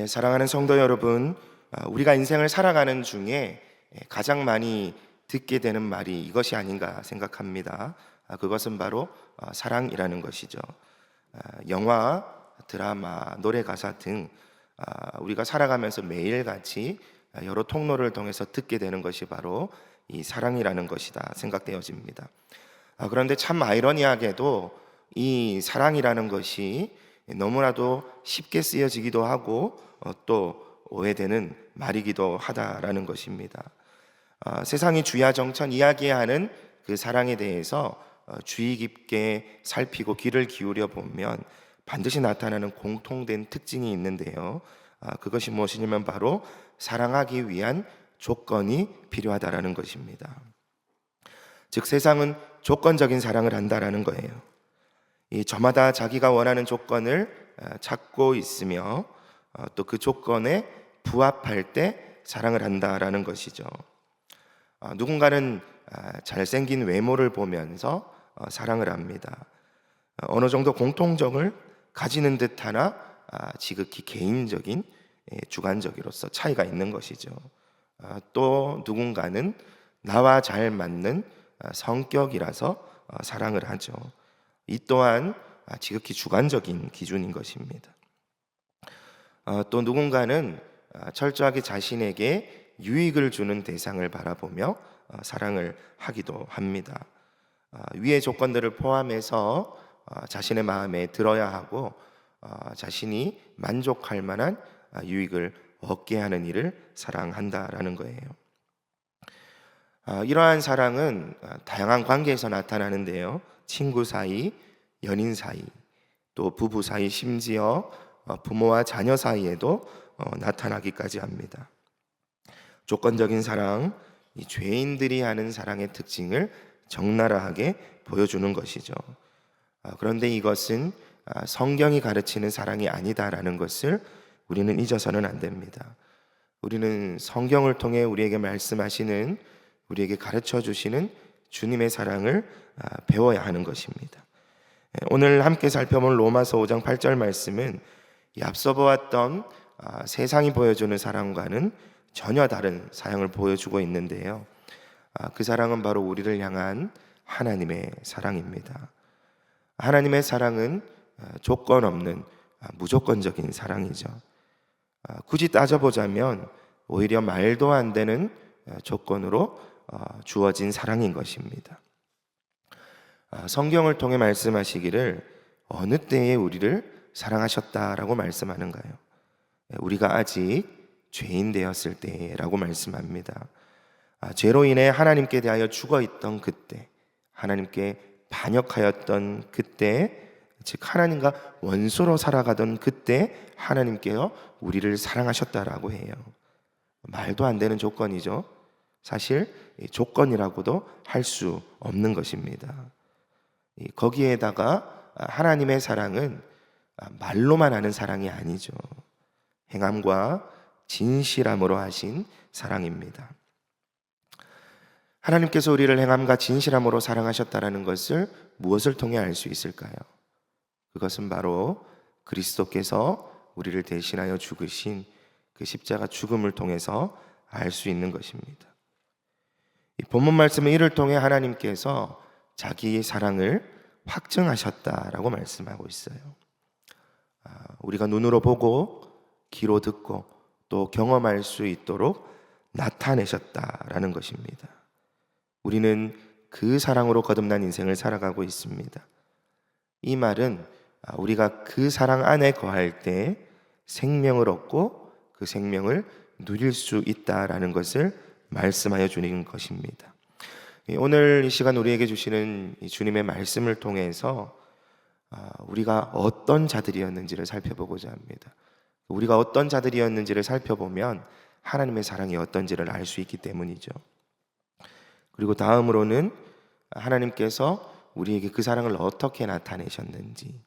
사랑하는 성도 여러분, 우리가 인생을 살아가는 중에 가장 많이 듣게 되는 말이 이것이 아닌가 생각합니다. 그것은 바로 사랑이라는 것이죠. 영화, 드라마, 노래 가사 등 우리가 살아가면서 매일같이 여러 통로를 통해서 듣게 되는 것이 바로 이 사랑이라는 것이다 생각되어집니다. 그런데 참 아이러니하게도 이 사랑이라는 것이 너무나도 쉽게 쓰여지기도 하고 또 오해되는 말이기도 하다라는 것입니다. 세상이 주야정천 이야기하는 그 사랑에 대해서 주의 깊게 살피고 귀를 기울여 보면 반드시 나타나는 공통된 특징이 있는데요. 그것이 무엇이냐면 바로 사랑하기 위한 조건이 필요하다라는 것입니다. 즉 세상은 조건적인 사랑을 한다라는 거예요. 저마다 자기가 원하는 조건을 찾고 있으며 또 그 조건에 부합할 때 사랑을 한다라는 것이죠. 누군가는 잘생긴 외모를 보면서 사랑을 합니다. 어느 정도 공통점을 가지는 듯하나 지극히 개인적인 주관적으로서 차이가 있는 것이죠. 또 누군가는 나와 잘 맞는 성격이라서 사랑을 하죠. 이 또한 지극히 주관적인 기준인 것입니다. 또 누군가는 철저하게 자신에게 유익을 주는 대상을 바라보며 사랑을 하기도 합니다. 위의 조건들을 포함해서 자신의 마음에 들어야 하고 자신이 만족할 만한 유익을 얻게 하는 일을 사랑한다라는 거예요. 이러한 사랑은 다양한 관계에서 나타나는데요. 친구 사이, 연인 사이, 또 부부 사이, 심지어 부모와 자녀 사이에도 나타나기까지 합니다. 조건적인 사랑, 이 죄인들이 하는 사랑의 특징을 적나라하게 보여주는 것이죠. 그런데 이것은 성경이 가르치는 사랑이 아니다라는 것을 우리는 잊어서는 안 됩니다. 우리는 성경을 통해 우리에게 말씀하시는, 우리에게 가르쳐 주시는 주님의 사랑을 배워야 하는 것입니다. 오늘 함께 살펴본 로마서 5장 8절 말씀은 이 앞서 보았던 세상이 보여주는 사랑과는 전혀 다른 사랑을 보여주고 있는데요. 그 사랑은 바로 우리를 향한 하나님의 사랑입니다. 하나님의 사랑은 조건 없는 무조건적인 사랑이죠. 굳이 따져보자면 오히려 말도 안 되는 조건으로 주어진 사랑인 것입니다. 성경을 통해 말씀하시기를 어느 때에 우리를 사랑하셨다라고 말씀하는가요? 우리가 아직 죄인 되었을 때라고 말씀합니다. 죄로 인해 하나님께 대하여 죽어 있던 그때, 하나님께 반역하였던 그때, 즉 하나님과 원수로 살아가던 그때 하나님께서 우리를 사랑하셨다라고 해요. 말도 안 되는 조건이죠. 사실 조건이라고도 할 수 없는 것입니다. 거기에다가 하나님의 사랑은 말로만 하는 사랑이 아니죠. 행함과 진실함으로 하신 사랑입니다. 하나님께서 우리를 행함과 진실함으로 사랑하셨다는 것을 무엇을 통해 알 수 있을까요? 그것은 바로 그리스도께서 우리를 대신하여 죽으신 그 십자가 죽음을 통해서 알 수 있는 것입니다. 이 본문 말씀은 이를 통해 하나님께서 자기의 사랑을 확증하셨다라고 말씀하고 있어요. 우리가 눈으로 보고 귀로 듣고 또 경험할 수 있도록 나타내셨다라는 것입니다. 우리는 그 사랑으로 거듭난 인생을 살아가고 있습니다. 이 말은 우리가 그 사랑 안에 거할 때 생명을 얻고 그 생명을 누릴 수 있다라는 것을 말씀하여 주는 것입니다. 오늘 이 시간 우리에게 주시는 주님의 말씀을 통해서 우리가 어떤 자들이었는지를 살펴보고자 합니다. 우리가 어떤 자들이었는지를 살펴보면 하나님의 사랑이 어떤지를 알 수 있기 때문이죠. 그리고 다음으로는 하나님께서 우리에게 그 사랑을 어떻게 나타내셨는지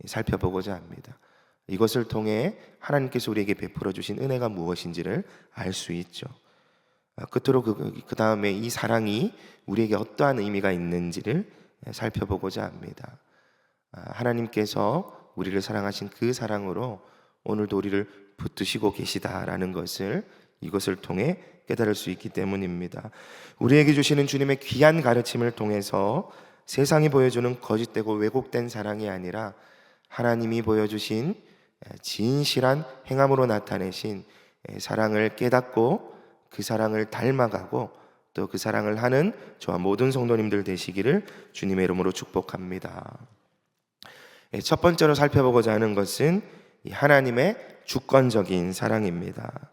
살펴보고자 합니다. 이것을 통해 하나님께서 우리에게 베풀어 주신 은혜가 무엇인지를 알 수 있죠. 끝으로 그 다음에 이 사랑이 우리에게 어떠한 의미가 있는지를 살펴보고자 합니다. 하나님께서 우리를 사랑하신 그 사랑으로 오늘도 우리를 붙드시고 계시다라는 것을 이것을 통해 깨달을 수 있기 때문입니다. 우리에게 주시는 주님의 귀한 가르침을 통해서 세상이 보여주는 거짓되고 왜곡된 사랑이 아니라 하나님이 보여주신 진실한 행함으로 나타내신 사랑을 깨닫고 그 사랑을 닮아가고 또 그 사랑을 하는 저와 모든 성도님들 되시기를 주님의 이름으로 축복합니다. 첫 번째로 살펴보고자 하는 것은 하나님의 주권적인 사랑입니다.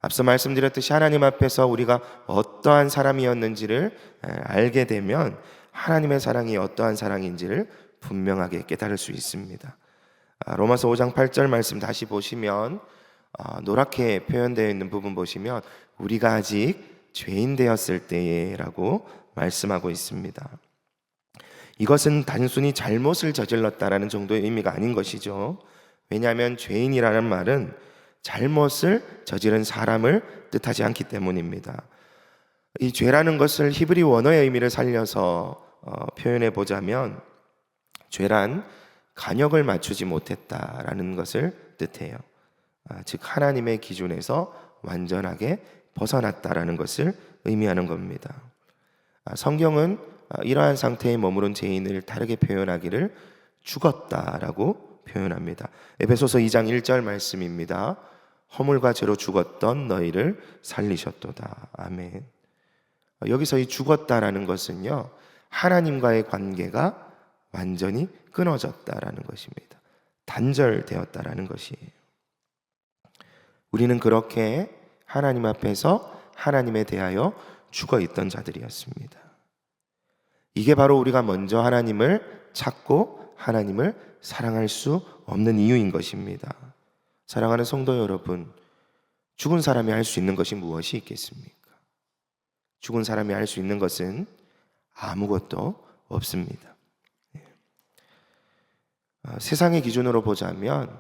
앞서 말씀드렸듯이 하나님 앞에서 우리가 어떠한 사람이었는지를 알게 되면 하나님의 사랑이 어떠한 사랑인지를 분명하게 깨달을 수 있습니다. 로마서 5장 8절 말씀 다시 보시면 노랗게 표현되어 있는 부분 보시면 우리가 아직 죄인 되었을 때에 라고 말씀하고 있습니다. 이것은 단순히 잘못을 저질렀다라는 정도의 의미가 아닌 것이죠. 왜냐하면 죄인이라는 말은 잘못을 저지른 사람을 뜻하지 않기 때문입니다. 이 죄라는 것을 히브리 원어의 의미를 살려서 표현해 보자면 죄란 간역을 맞추지 못했다라는 것을 뜻해요. 즉 하나님의 기준에서 완전하게 벗어났다라는 것을 의미하는 겁니다. 성경은 이러한 상태에 머무른 죄인을 다르게 표현하기를 죽었다라고 표현합니다. 에베소서 2장 1절 말씀입니다. 허물과 죄로 죽었던 너희를 살리셨도다. 아멘. 여기서 이 죽었다라는 것은요, 하나님과의 관계가 완전히 끊어졌다라는 것입니다. 단절되었다라는 것이에요. 우리는 그렇게 하나님 앞에서 하나님에 대하여 죽어 있던 자들이었습니다. 이게 바로 우리가 먼저 하나님을 찾고 하나님을 사랑할 수 없는 이유인 것입니다. 사랑하는 성도 여러분, 죽은 사람이 할 수 있는 것이 무엇이 있겠습니까? 죽은 사람이 할 수 있는 것은 아무것도 없습니다. 세상의 기준으로 보자면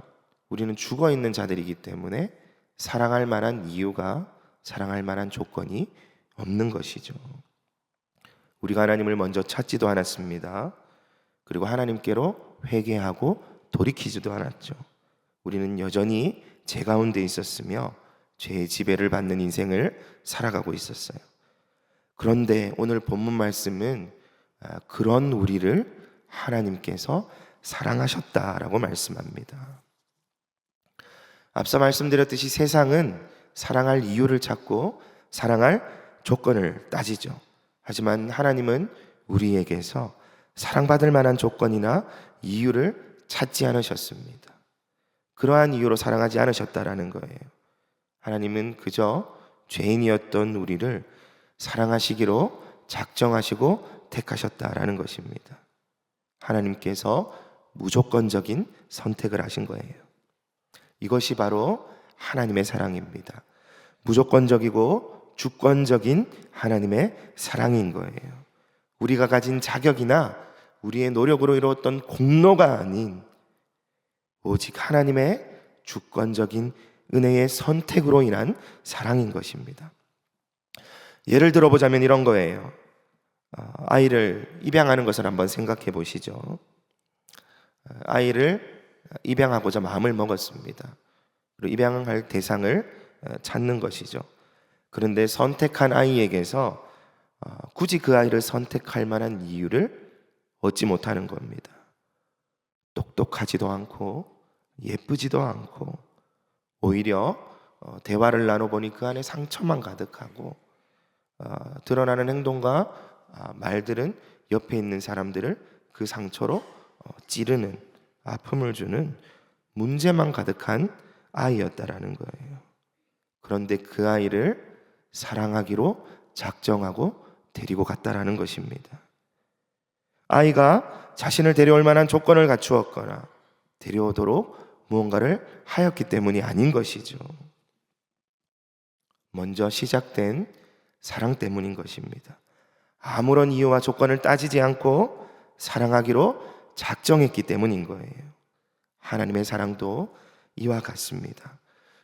우리는 죽어 있는 자들이기 때문에 사랑할 만한 이유가, 사랑할 만한 조건이 없는 것이죠. 우리가 하나님을 먼저 찾지도 않았습니다. 그리고 하나님께로 회개하고 돌이키지도 않았죠. 우리는 여전히 죄 가운데 있었으며 죄의 지배를 받는 인생을 살아가고 있었어요. 그런데 오늘 본문 말씀은 그런 우리를 하나님께서 사랑하셨다라고 말씀합니다. 앞서 말씀드렸듯이 세상은 사랑할 이유를 찾고 사랑할 조건을 따지죠. 하지만 하나님은 우리에게서 사랑받을 만한 조건이나 이유를 찾지 않으셨습니다. 그러한 이유로 사랑하지 않으셨다라는 거예요. 하나님은 그저 죄인이었던 우리를 사랑하시기로 작정하시고 택하셨다라는 것입니다. 하나님께서 무조건적인 선택을 하신 거예요. 이것이 바로 하나님의 사랑입니다. 무조건적이고 주권적인 하나님의 사랑인 거예요. 우리가 가진 자격이나 우리의 노력으로 이루었던 공로가 아닌 오직 하나님의 주권적인 은혜의 선택으로 인한 사랑인 것입니다. 예를 들어보자면 이런 거예요. 아이를 입양하는 것을 한번 생각해 보시죠. 아이를 입양하고자 마음을 먹었습니다. 그리고 입양할 대상을 찾는 것이죠. 그런데 선택한 아이에게서 굳이 그 아이를 선택할 만한 이유를 얻지 못하는 겁니다. 똑똑하지도 않고 예쁘지도 않고 오히려 대화를 나눠보니 그 안에 상처만 가득하고 드러나는 행동과 말들은 옆에 있는 사람들을 그 상처로 찌르는, 아픔을 주는 문제만 가득한 아이였다라는 거예요. 그런데 그 아이를 사랑하기로 작정하고 데리고 갔다라는 것입니다. 아이가 자신을 데려올 만한 조건을 갖추었거나 데려오도록 무언가를 하였기 때문이 아닌 것이죠. 먼저 시작된 사랑 때문인 것입니다. 아무런 이유와 조건을 따지지 않고 사랑하기로 작정했기 때문인 거예요. 하나님의 사랑도 이와 같습니다.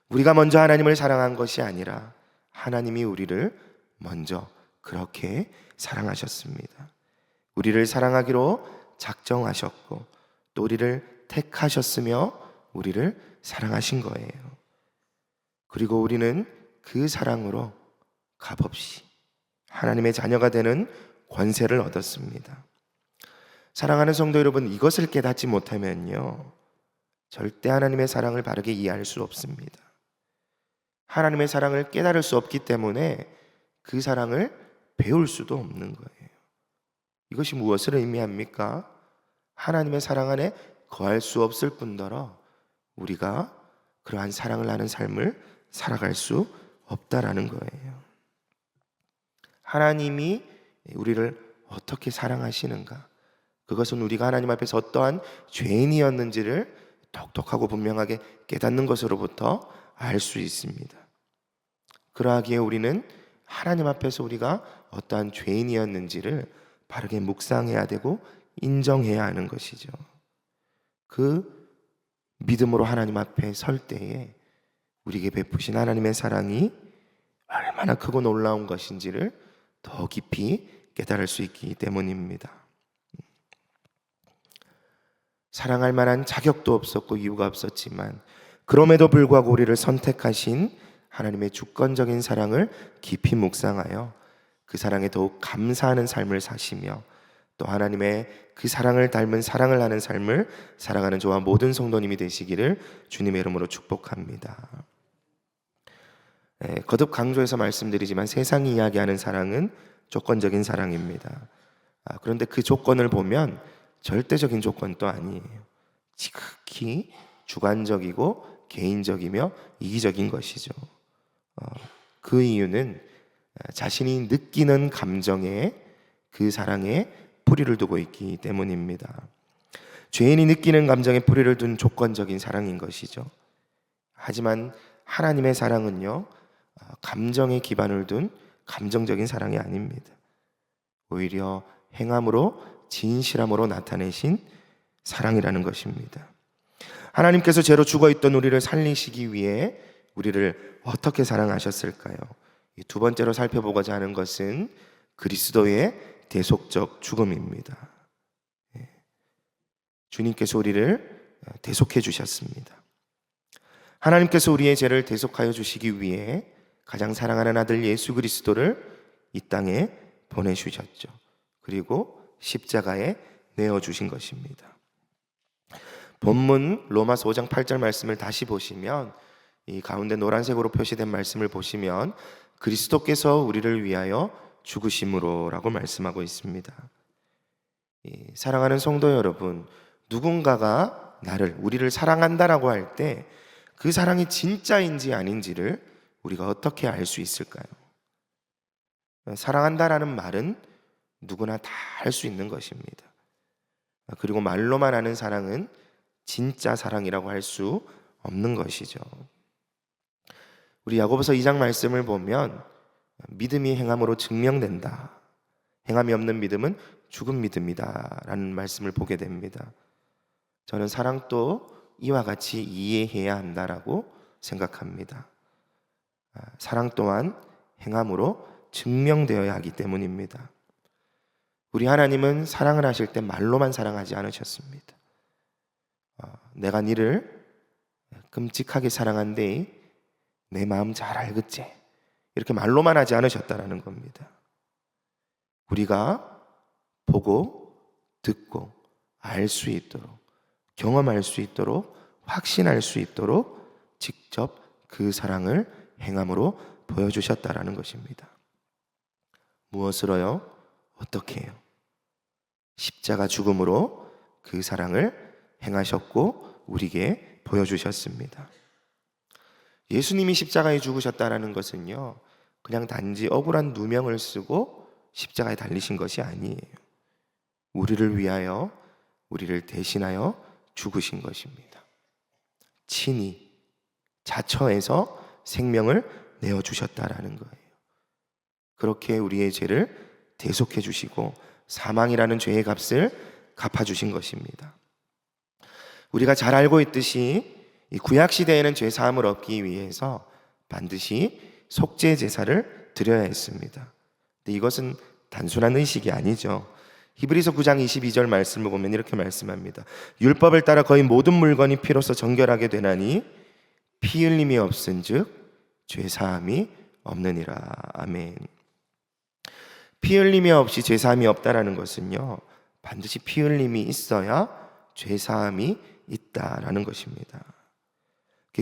우리가 먼저 하나님을 사랑한 것이 아니라 하나님이 우리를 먼저 그렇게 사랑하셨습니다. 우리를 사랑하기로 작정하셨고 또 우리를 택하셨으며 우리를 사랑하신 거예요. 그리고 우리는 그 사랑으로 값없이 하나님의 자녀가 되는 권세를 얻었습니다. 사랑하는 성도 여러분, 이것을 깨닫지 못하면요, 절대 하나님의 사랑을 바르게 이해할 수 없습니다. 하나님의 사랑을 깨달을 수 없기 때문에 그 사랑을 배울 수도 없는 거예요. 이것이 무엇을 의미합니까? 하나님의 사랑 안에 거할 수 없을 뿐더러 우리가 그러한 사랑을 아는 삶을 살아갈 수 없다라는 거예요. 하나님이 우리를 어떻게 사랑하시는가? 그것은 우리가 하나님 앞에서 어떠한 죄인이었는지를 똑똑하고 분명하게 깨닫는 것으로부터 알 수 있습니다. 그러하기에 우리는 하나님 앞에서 우리가 어떠한 죄인이었는지를 바르게 묵상해야 되고 인정해야 하는 것이죠. 그 믿음으로 하나님 앞에 설 때에 우리에게 베푸신 하나님의 사랑이 얼마나 크고 놀라운 것인지를 더 깊이 깨달을 수 있기 때문입니다. 사랑할 만한 자격도 없었고 이유가 없었지만 그럼에도 불구하고 우리를 선택하신 하나님의 주권적인 사랑을 깊이 묵상하여 그 사랑에 더욱 감사하는 삶을 사시며 또 하나님의 그 사랑을 닮은 사랑을 하는 삶을 살아가는 저와 모든 성도님이 되시기를 주님의 이름으로 축복합니다. 거듭 강조해서 말씀드리지만 세상이 이야기하는 사랑은 조건적인 사랑입니다. 그런데 그 조건을 보면 절대적인 조건도 아니에요. 지극히 주관적이고 개인적이며 이기적인 것이죠. 그 이유는 자신이 느끼는 감정에 그 사랑에 뿌리를 두고 있기 때문입니다. 죄인이 느끼는 감정에 뿌리를 둔 조건적인 사랑인 것이죠. 하지만 하나님의 사랑은요, 감정에 기반을 둔 감정적인 사랑이 아닙니다. 오히려 행함으로 진실함으로 나타내신 사랑이라는 것입니다. 하나님께서 죄로 죽어있던 우리를 살리시기 위해 우리를 어떻게 사랑하셨을까요? 두 번째로 살펴보고자 하는 것은 그리스도의 대속적 죽음입니다. 주님께서 우리를 대속해 주셨습니다. 하나님께서 우리의 죄를 대속하여 주시기 위해 가장 사랑하는 아들 예수 그리스도를 이 땅에 보내주셨죠. 그리고 십자가에 내어주신 것입니다. 본문 로마서 5장 8절 말씀을 다시 보시면 이 가운데 노란색으로 표시된 말씀을 보시면 그리스도께서 우리를 위하여 죽으심으로 라고 말씀하고 있습니다. 사랑하는 성도 여러분, 누군가가 우리를 사랑한다라고 할 때 그 사랑이 진짜인지 아닌지를 우리가 어떻게 알 수 있을까요? 사랑한다라는 말은 누구나 다 할 수 있는 것입니다. 그리고 말로만 하는 사랑은 진짜 사랑이라고 할 수 없는 것이죠. 우리 야고보서 2장 말씀을 보면 믿음이 행함으로 증명된다. 행함이 없는 믿음은 죽은 믿음이다 라는 말씀을 보게 됩니다. 저는 사랑도 이와 같이 이해해야 한다라고 생각합니다. 사랑 또한 행함으로 증명되어야 하기 때문입니다. 우리 하나님은 사랑을 하실 때 말로만 사랑하지 않으셨습니다. 내가 니를 끔찍하게 사랑한데 내 마음 잘 알겠지? 이렇게 말로만 하지 않으셨다라는 겁니다. 우리가 보고 듣고 알 수 있도록, 경험할 수 있도록, 확신할 수 있도록 직접 그 사랑을 행함으로 보여주셨다라는 것입니다. 무엇으로요? 어떻게 해요? 십자가 죽음으로 그 사랑을 행하셨고 우리에게 보여주셨습니다. 예수님이 십자가에 죽으셨다라는 것은요, 그냥 단지 억울한 누명을 쓰고 십자가에 달리신 것이 아니에요. 우리를 위하여, 우리를 대신하여 죽으신 것입니다. 친히 자처해서 생명을 내어주셨다라는 거예요. 그렇게 우리의 죄를 대속해 주시고 사망이라는 죄의 값을 갚아주신 것입니다. 우리가 잘 알고 있듯이 이 구약 시대에는 죄 사함을 얻기 위해서 반드시 속죄 제사를 드려야 했습니다. 근데 이것은 단순한 의식이 아니죠. 히브리서 9장 22절 말씀을 보면 이렇게 말씀합니다. 율법을 따라 거의 모든 물건이 피로써 정결하게 되나니 피 흘림이 없은즉 죄사함이 없느니라. 아멘. 피 흘림이 없이 죄사함이 없다라는 것은요, 반드시 피 흘림이 있어야 죄사함이 있다라는 것입니다.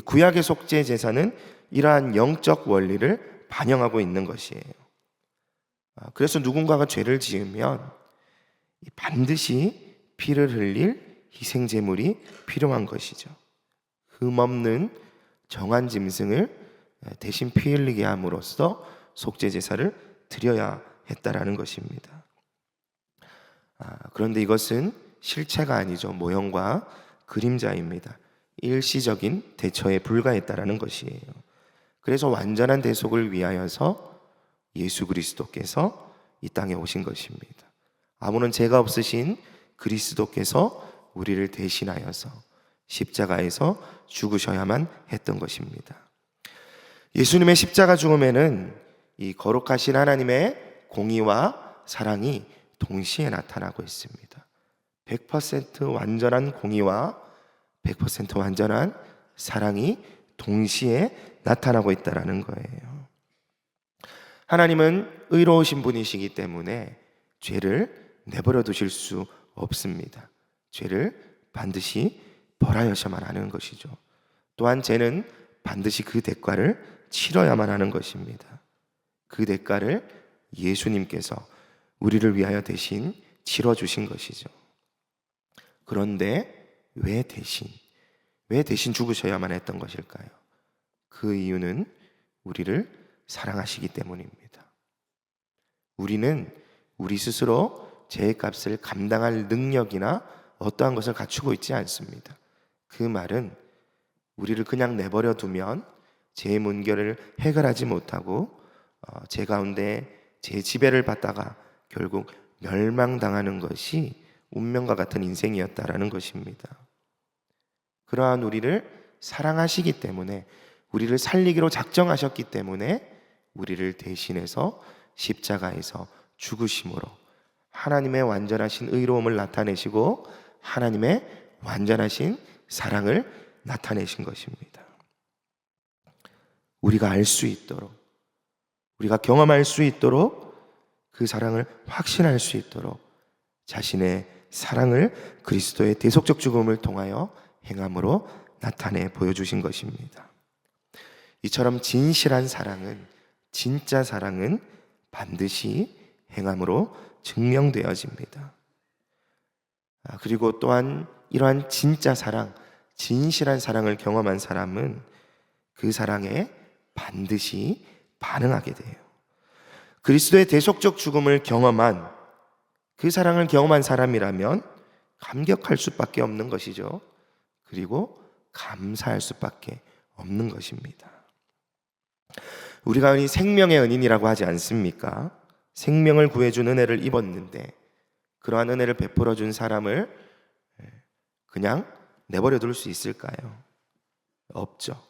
구약의 속죄 제사는 이러한 영적 원리를 반영하고 있는 것이에요. 그래서 누군가가 죄를 지으면 반드시 피를 흘릴 희생 제물이 필요한 것이죠. 흠없는 정한 짐승을 대신 피 흘리게 함으로써 속죄 제사를 드려야 했다라는 것입니다. 그런데 이것은 실체가 아니죠. 모형과 그림자입니다. 일시적인 대처에 불과했다라는 것이에요. 그래서 완전한 대속을 위하여서 예수 그리스도께서 이 땅에 오신 것입니다. 아무런 죄가 없으신 그리스도께서 우리를 대신하여서 십자가에서 죽으셔야만 했던 것입니다. 예수님의 십자가 죽음에는 이 거룩하신 하나님의 공의와 사랑이 동시에 나타나고 있습니다. 100% 완전한 공의와 100% 완전한 사랑이 동시에 나타나고 있다는 거예요. 하나님은 의로우신 분이시기 때문에 죄를 내버려 두실 수 없습니다. 죄를 반드시 벌하여야만 하는 것이죠. 또한 죄는 반드시 그 대가를 치러야만 하는 것입니다. 그 대가를 예수님께서 우리를 위하여 대신 치러주신 것이죠. 그런데 왜 대신 죽으셔야만 했던 것일까요? 그 이유는 우리를 사랑하시기 때문입니다. 우리는 우리 스스로 죄의 값을 감당할 능력이나 어떠한 것을 갖추고 있지 않습니다. 그 말은 우리를 그냥 내버려 두면 죄의 문제를 해결하지 못하고 죄 가운데 죄의 지배를 받다가 결국 멸망당하는 것이 운명과 같은 인생이었다라는 것입니다. 그러한 우리를 사랑하시기 때문에, 우리를 살리기로 작정하셨기 때문에 우리를 대신해서 십자가에서 죽으심으로 하나님의 완전하신 의로움을 나타내시고 하나님의 완전하신 사랑을 나타내신 것입니다. 우리가 알 수 있도록, 우리가 경험할 수 있도록, 그 사랑을 확신할 수 있도록 자신의 사랑을 그리스도의 대속적 죽음을 통하여 행함으로 나타내 보여주신 것입니다. 이처럼 진실한 사랑은, 진짜 사랑은 반드시 행함으로 증명되어집니다. 그리고 또한 이러한 진짜 사랑, 진실한 사랑을 경험한 사람은 그 사랑에 반드시 반응하게 돼요. 그리스도의 대속적 죽음을 경험한, 그 사랑을 경험한 사람이라면 감격할 수밖에 없는 것이죠. 그리고 감사할 수밖에 없는 것입니다. 우리가 흔히 생명의 은인이라고 하지 않습니까? 생명을 구해준 은혜를 입었는데 그러한 은혜를 베풀어 준 사람을 그냥 내버려 둘 수 있을까요? 없죠.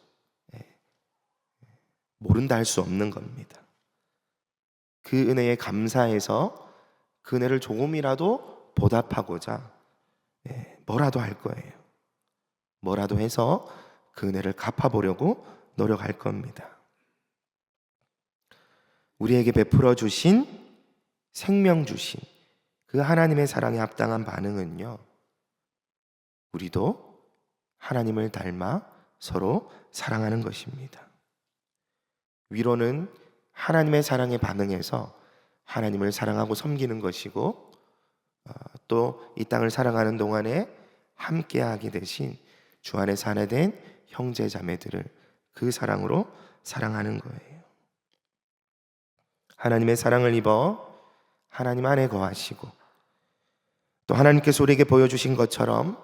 모른다 할 수 없는 겁니다. 그 은혜에 감사해서 그 은혜를 조금이라도 보답하고자 뭐라도 할 거예요. 뭐라도 해서 그 은혜를 갚아보려고 노력할 겁니다. 우리에게 베풀어 주신, 생명 주신 그 하나님의 사랑에 합당한 반응은요, 우리도 하나님을 닮아 서로 사랑하는 것입니다. 위로는 하나님의 사랑에 반응해서 하나님을 사랑하고 섬기는 것이고, 또 이 땅을 살아가는 동안에 함께하게 되신 주 안에 사내된 형제 자매들을 그 사랑으로 사랑하는 거예요. 하나님의 사랑을 입어 하나님 안에 거하시고, 또 하나님께서 우리에게 보여주신 것처럼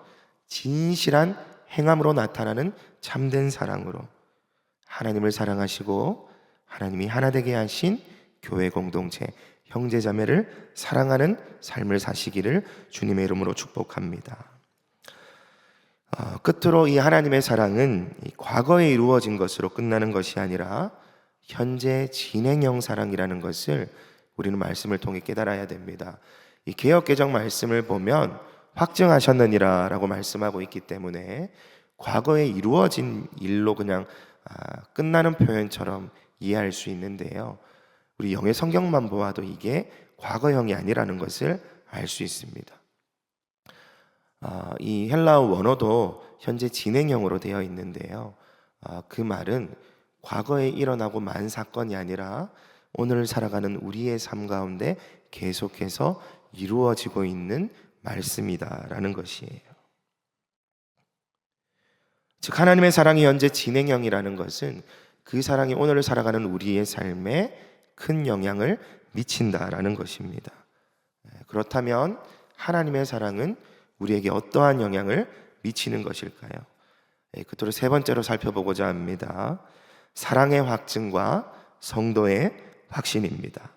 진실한 행함으로 나타나는 참된 사랑으로 하나님을 사랑하시고 하나님이 하나 되게 하신 교회 공동체, 형제 자매를 사랑하는 삶을 사시기를 주님의 이름으로 축복합니다. 끝으로 이 하나님의 사랑은 과거에 이루어진 것으로 끝나는 것이 아니라 현재 진행형 사랑이라는 것을 우리는 말씀을 통해 깨달아야 됩니다. 이 개역개정 말씀을 보면 확증하셨느니라 라고 말씀하고 있기 때문에 과거에 이루어진 일로 그냥 끝나는 표현처럼 이해할 수 있는데요. 우리 영의 성경만 보아도 이게 과거형이 아니라는 것을 알 수 있습니다. 이 헬라어 원어도 현재 진행형으로 되어 있는데요. 그 말은 과거에 일어나고 만 사건이 아니라 오늘 살아가는 우리의 삶 가운데 계속해서 이루어지고 있는 말씀이다라는 것이에요. 즉 하나님의 사랑이 현재 진행형이라는 것은 그 사랑이 오늘 살아가는 우리의 삶에 큰 영향을 미친다라는 것입니다. 그렇다면 하나님의 사랑은 우리에게 어떠한 영향을 미치는 것일까요? 그토록 세 번째로 살펴보고자 합니다. 사랑의 확증과 성도의 확신입니다.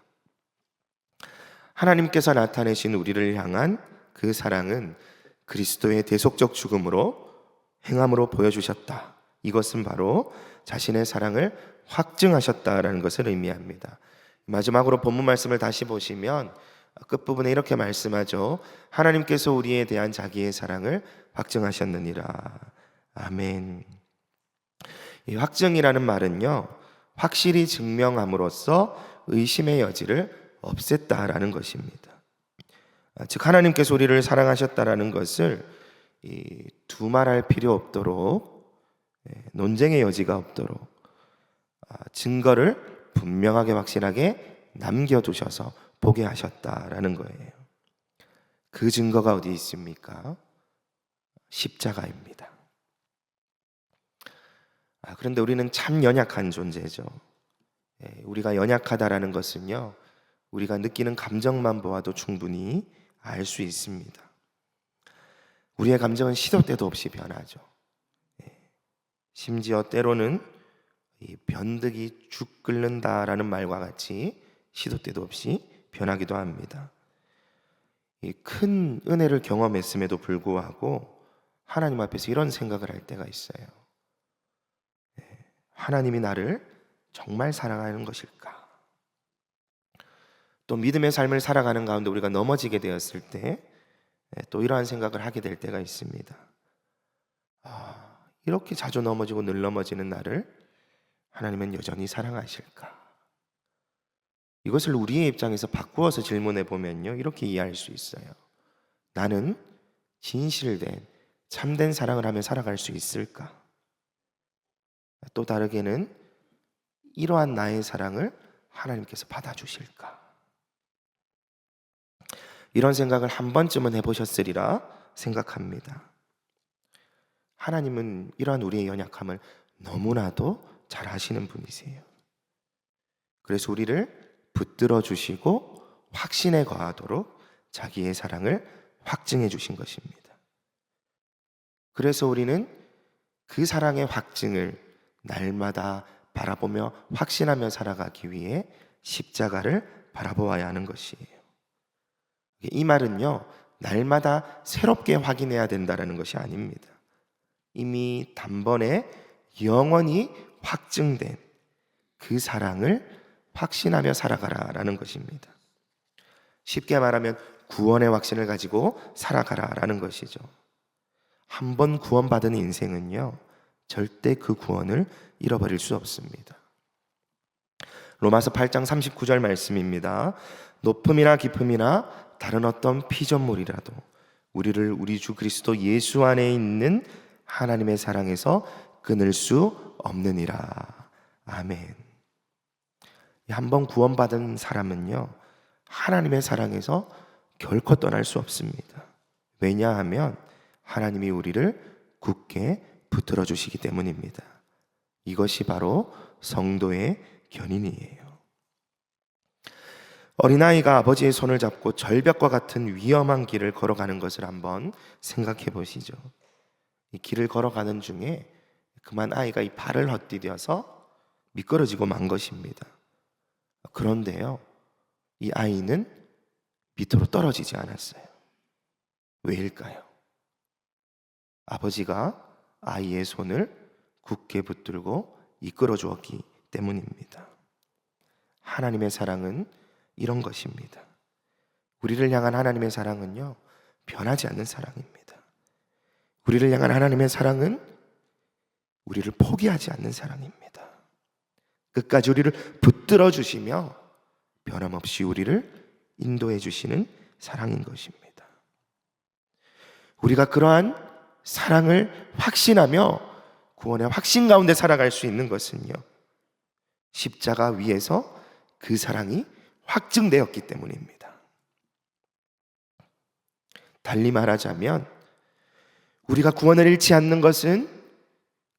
하나님께서 나타내신 우리를 향한 그 사랑은 그리스도의 대속적 죽음으로 행함으로 보여주셨다. 이것은 바로 자신의 사랑을 확증하셨다라는 것을 의미합니다. 마지막으로 본문 말씀을 다시 보시면 끝부분에 이렇게 말씀하죠. 하나님께서 우리에 대한 자기의 사랑을 확증하셨느니라. 아멘. 이 확증이라는 말은요, 확실히 증명함으로써 의심의 여지를 없앴다라는 것입니다. 즉 하나님께서 우리를 사랑하셨다라는 것을 두말할 필요 없도록, 논쟁의 여지가 없도록 증거를 분명하게 확실하게 남겨두셔서 보게 하셨다라는 거예요. 그 증거가 어디 있습니까? 십자가입니다. 그런데 우리는 참 연약한 존재죠. 우리가 연약하다라는 것은요, 우리가 느끼는 감정만 보아도 충분히 알 수 있습니다. 우리의 감정은 시도 때도 없이 변하죠. 심지어 때로는 변덕이 죽 끓는다라는 말과 같이 시도 때도 없이 변하기도 합니다. 큰 은혜를 경험했음에도 불구하고 하나님 앞에서 이런 생각을 할 때가 있어요. 하나님이 나를 정말 사랑하는 것일까? 또 믿음의 삶을 살아가는 가운데 우리가 넘어지게 되었을 때 또 이러한 생각을 하게 될 때가 있습니다. 이렇게 자주 넘어지고 늘 넘어지는 나를 하나님은 여전히 사랑하실까? 이것을 우리의 입장에서 바꾸어서 질문해 보면요, 이렇게 이해할 수 있어요. 나는 진실된 참된 사랑을 하며 살아갈 수 있을까? 또 다르게는 이러한 나의 사랑을 하나님께서 받아주실까? 이런 생각을 한 번쯤은 해보셨으리라 생각합니다. 하나님은 이러한 우리의 연약함을 너무나도 잘 아시는 분이세요. 그래서 우리를 붙들어 주시고 확신에 거하도록 자기의 사랑을 확증해 주신 것입니다. 그래서 우리는 그 사랑의 확증을 날마다 바라보며 확신하며 살아가기 위해 십자가를 바라보아야 하는 것이에요. 이 말은요, 날마다 새롭게 확인해야 된다는 것이 아닙니다. 이미 단번에 영원히 확증된 그 사랑을 확신하며 살아가라라는 것입니다. 쉽게 말하면 구원의 확신을 가지고 살아가라라는 것이죠. 한 번 구원받은 인생은요, 절대 그 구원을 잃어버릴 수 없습니다. 로마서 8장 39절 말씀입니다. 높음이나 깊음이나 다른 어떤 피조물이라도 우리를 우리 주 그리스도 예수 안에 있는 하나님의 사랑에서 끊을 수 없느니라. 아멘. 한 번 구원받은 사람은요, 하나님의 사랑에서 결코 떠날 수 없습니다. 왜냐하면 하나님이 우리를 굳게 붙들어 주시기 때문입니다. 이것이 바로 성도의 견인이에요. 어린아이가 아버지의 손을 잡고 절벽과 같은 위험한 길을 걸어가는 것을 한번 생각해 보시죠. 이 길을 걸어가는 중에 그만 아이가 이 발을 헛디뎌서 미끄러지고 만 것입니다. 그런데요, 이 아이는 밑으로 떨어지지 않았어요. 왜일까요? 아버지가 아이의 손을 굳게 붙들고 이끌어 주었기 때문입니다. 하나님의 사랑은 이런 것입니다. 우리를 향한 하나님의 사랑은요, 변하지 않는 사랑입니다. 우리를 향한 하나님의 사랑은 우리를 포기하지 않는 사랑입니다. 끝까지 우리를 붙들어 주시며 변함없이 우리를 인도해 주시는 사랑인 것입니다. 우리가 그러한 사랑을 확신하며 구원의 확신 가운데 살아갈 수 있는 것은요, 십자가 위에서 그 사랑이 확증되었기 때문입니다. 달리 말하자면 우리가 구원을 잃지 않는 것은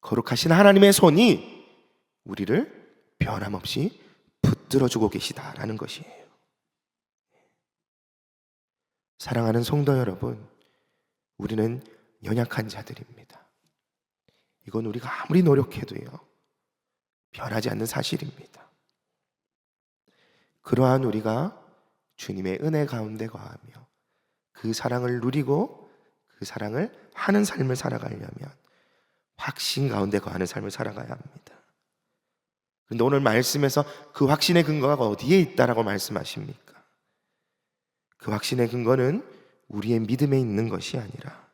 거룩하신 하나님의 손이 우리를 변함없이 붙들어주고 계시다라는 것이에요. 사랑하는 성도 여러분, 우리는 연약한 자들입니다. 이건 우리가 아무리 노력해도요, 변하지 않는 사실입니다. 그러한 우리가 주님의 은혜 가운데 거하며 그 사랑을 누리고 그 사랑을 하는 삶을 살아가려면 확신 가운데 거하는 삶을 살아가야 합니다. 그런데 오늘 말씀에서 그 확신의 근거가 어디에 있다라고 말씀하십니까? 그 확신의 근거는 우리의 믿음에 있는 것이 아니라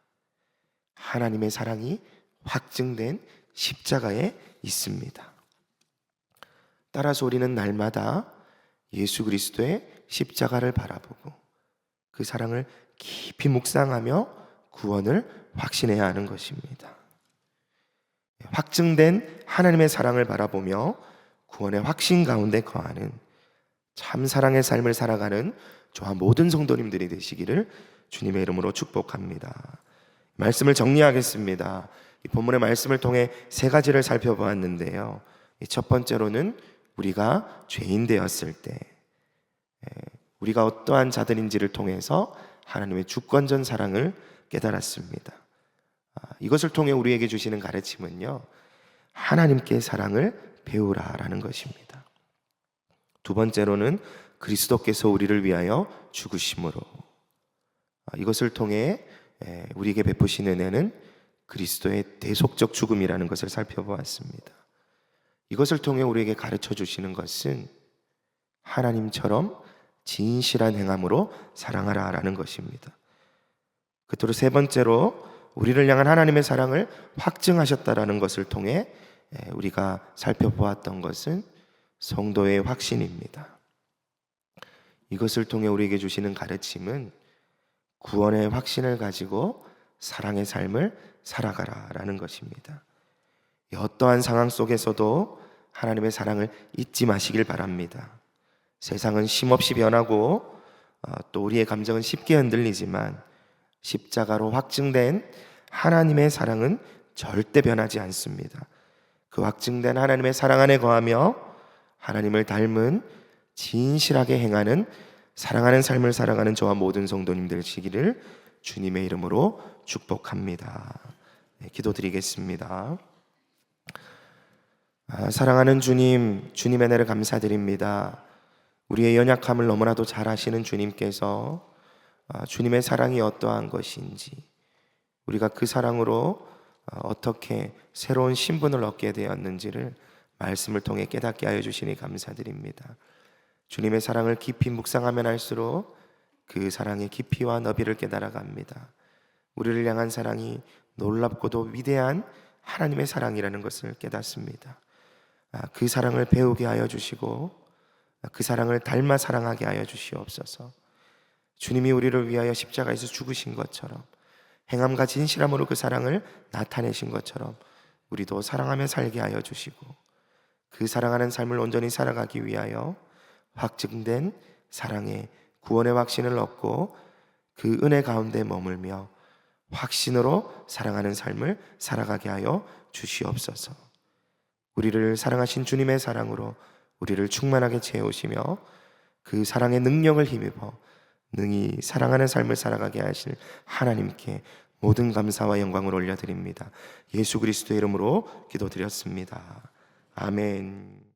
하나님의 사랑이 확증된 십자가에 있습니다. 따라서 우리는 날마다 예수 그리스도의 십자가를 바라보고 그 사랑을 깊이 묵상하며 구원을 확신해야 하는 것입니다. 확증된 하나님의 사랑을 바라보며 구원의 확신 가운데 거하는 참 사랑의 삶을 살아가는 저와 모든 성도님들이 되시기를 주님의 이름으로 축복합니다. 말씀을 정리하겠습니다. 이 본문의 말씀을 통해 세 가지를 살펴보았는데요. 첫 번째로는 우리가 죄인 되었을 때 우리가 어떠한 자들인지를 통해서 하나님의 주권전 사랑을 깨달았습니다. 이것을 통해 우리에게 주시는 가르침은요, 하나님께 사랑을 배우라라는 것입니다. 두 번째로는 그리스도께서 우리를 위하여 죽으심으로, 이것을 통해 우리에게 베푸신 은혜는 그리스도의 대속적 죽음이라는 것을 살펴보았습니다. 이것을 통해 우리에게 가르쳐 주시는 것은 하나님처럼 진실한 행함으로 사랑하라라는 것입니다. 끝으로 세 번째로 우리를 향한 하나님의 사랑을 확증하셨다라는 것을 통해 우리가 살펴보았던 것은 성도의 확신입니다. 이것을 통해 우리에게 주시는 가르침은 구원의 확신을 가지고 사랑의 삶을 살아가라라는 것입니다. 어떠한 상황 속에서도 하나님의 사랑을 잊지 마시길 바랍니다. 세상은 쉼없이 변하고 또 우리의 감정은 쉽게 흔들리지만 십자가로 확증된 하나님의 사랑은 절대 변하지 않습니다. 그 확증된 하나님의 사랑 안에 거하며 하나님을 닮은 진실하게 행하는 사랑하는 삶을 살아가는 저와 모든 성도님들 되시기를 주님의 이름으로 축복합니다. 기도드리겠습니다. 사랑하는 주님, 주님의 은혜를 감사드립니다. 우리의 연약함을 너무나도 잘 아시는 주님께서 주님의 사랑이 어떠한 것인지, 우리가 그 사랑으로 어떻게 새로운 신분을 얻게 되었는지를 말씀을 통해 깨닫게 하여 주시니 감사드립니다. 주님의 사랑을 깊이 묵상하면 할수록 그 사랑의 깊이와 너비를 깨달아갑니다. 우리를 향한 사랑이 놀랍고도 위대한 하나님의 사랑이라는 것을 깨닫습니다. 그 사랑을 배우게 하여 주시고 그 사랑을 닮아 사랑하게 하여 주시옵소서. 주님이 우리를 위하여 십자가에서 죽으신 것처럼 행함과 진실함으로 그 사랑을 나타내신 것처럼 우리도 사랑하며 살게 하여 주시고 그 사랑하는 삶을 온전히 살아가기 위하여 확증된 사랑의 구원의 확신을 얻고 그 은혜 가운데 머물며 확신으로 사랑하는 삶을 살아가게 하여 주시옵소서. 우리를 사랑하신 주님의 사랑으로 우리를 충만하게 채우시며 그 사랑의 능력을 힘입어 능히 사랑하는 삶을 살아가게 하실 하나님께 모든 감사와 영광을 올려드립니다. 예수 그리스도의 이름으로 기도드렸습니다. 아멘.